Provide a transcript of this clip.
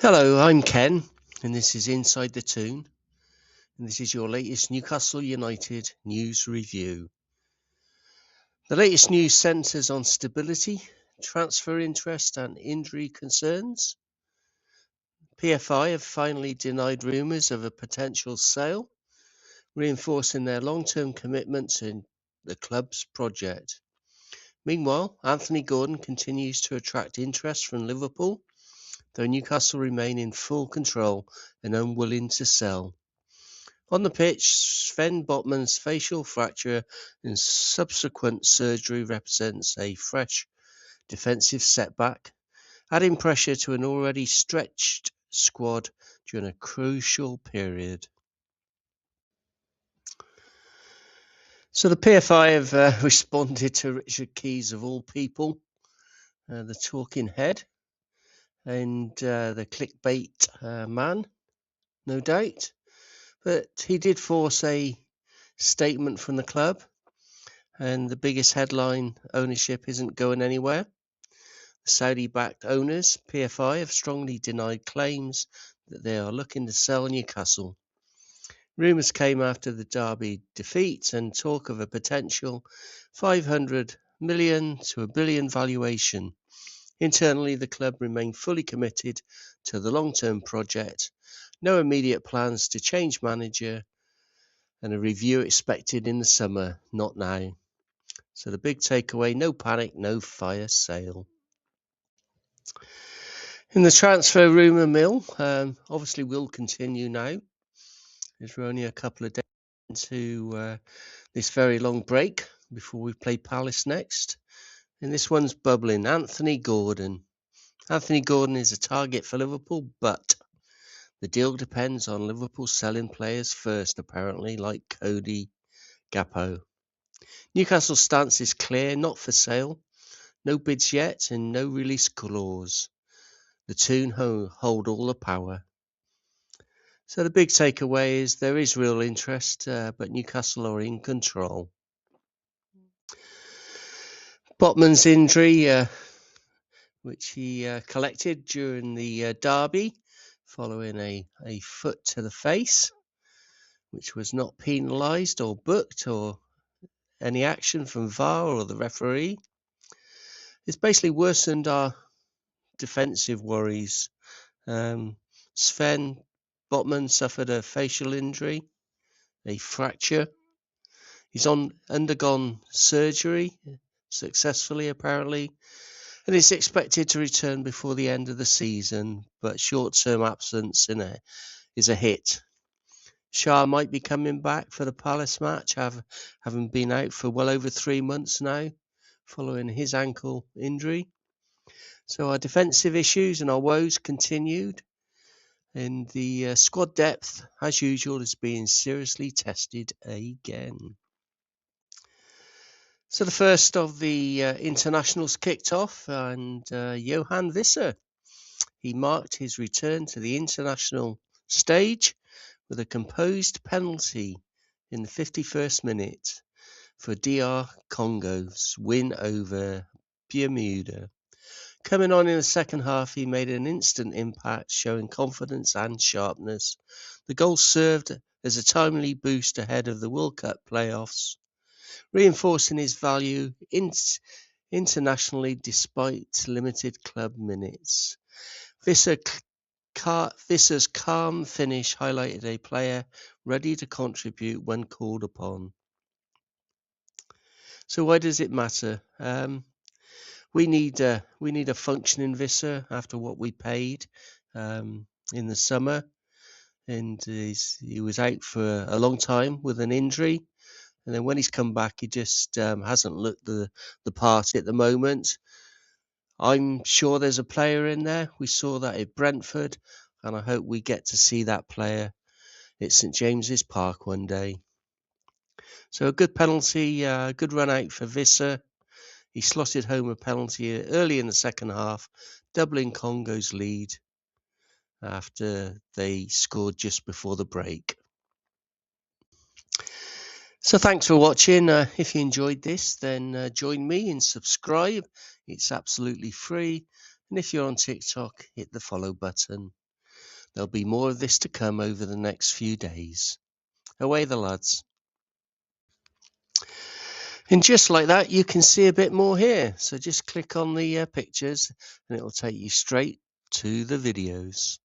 Hello, I'm Ken, and this is Inside The Toon, and this is your latest Newcastle United news review. The latest news centres on stability, transfer interest and injury concerns. PFI have finally denied rumours of a potential sale, reinforcing their long-term commitment to the club's project. Meanwhile, Anthony Gordon continues to attract interest from Liverpool, though Newcastle remain in full control and unwilling to sell. On the pitch, Sven Botman's facial fracture and subsequent surgery represents a fresh defensive setback, adding pressure to an already stretched squad during a crucial period. So the PFI have responded to Richard Keys, of all people, the talking head, and the clickbait man, no doubt. But he did force a statement from the club, and the biggest headline: ownership isn't going anywhere. The Saudi-backed owners, PFI, have strongly denied claims that they are looking to sell Newcastle. Rumours came after the Derby defeat and talk of a potential 500 million to a billion valuation. Internally, the club remain fully committed to the long-term project. No immediate plans to change manager, and a review expected in the summer, not now. So the big takeaway: no panic, no fire sale. In the transfer rumour mill, obviously will continue now, as we're only a couple of days into this very long break before we play Palace next. And this one's bubbling. Anthony Gordon. Anthony Gordon is a target for Liverpool, but the deal depends on Liverpool selling players first, apparently, like Cody Gakpo. Newcastle's stance is clear: not for sale, no bids yet, and no release clause. The Toon hold all the power. So the big takeaway is there is real interest, but Newcastle are in control. Botman's injury, which he collected during the derby, following a foot to the face, which was not penalised or booked or any action from VAR or the referee. It's basically worsened our defensive worries. Sven Botman suffered a facial injury, a fracture. He's undergone surgery successfully, apparently, and is expected to return before the end of the season, but short-term absence is a hit. Shah might be coming back for the Palace match, having been out for well over 3 months now, following his ankle injury. So our defensive issues and our woes continued, and the squad depth, as usual, is being seriously tested again. So the first of the internationals kicked off, and Johan Wissa, he marked his return to the international stage with a composed penalty in the 51st minute for DR Congo's win over Bermuda. Coming on in the second half, he made an instant impact, showing confidence and sharpness. The goal served as a timely boost ahead of the World Cup playoffs, reinforcing his value internationally despite limited club minutes. Vissa's calm finish highlighted a player ready to contribute when called upon. So why does it matter? We need a functioning Wissa after what we paid in the summer, and he was out for a long time with an injury, and then when he's come back, he just hasn't looked the part at the moment. I'm sure there's a player in there. We saw that at Brentford, and I hope we get to see that player at St James's Park one day. So a good penalty, good run out for Wissa. He slotted home a penalty early in the second half, doubling Congo's lead after they scored just before the break. So thanks for watching. If you enjoyed this, then join me and subscribe. It's absolutely free. And if you're on TikTok, hit the follow button. There'll be more of this to come over the next few days. Away the lads. And just like that, you can see a bit more here. So just click on the pictures and it'll take you straight to the videos.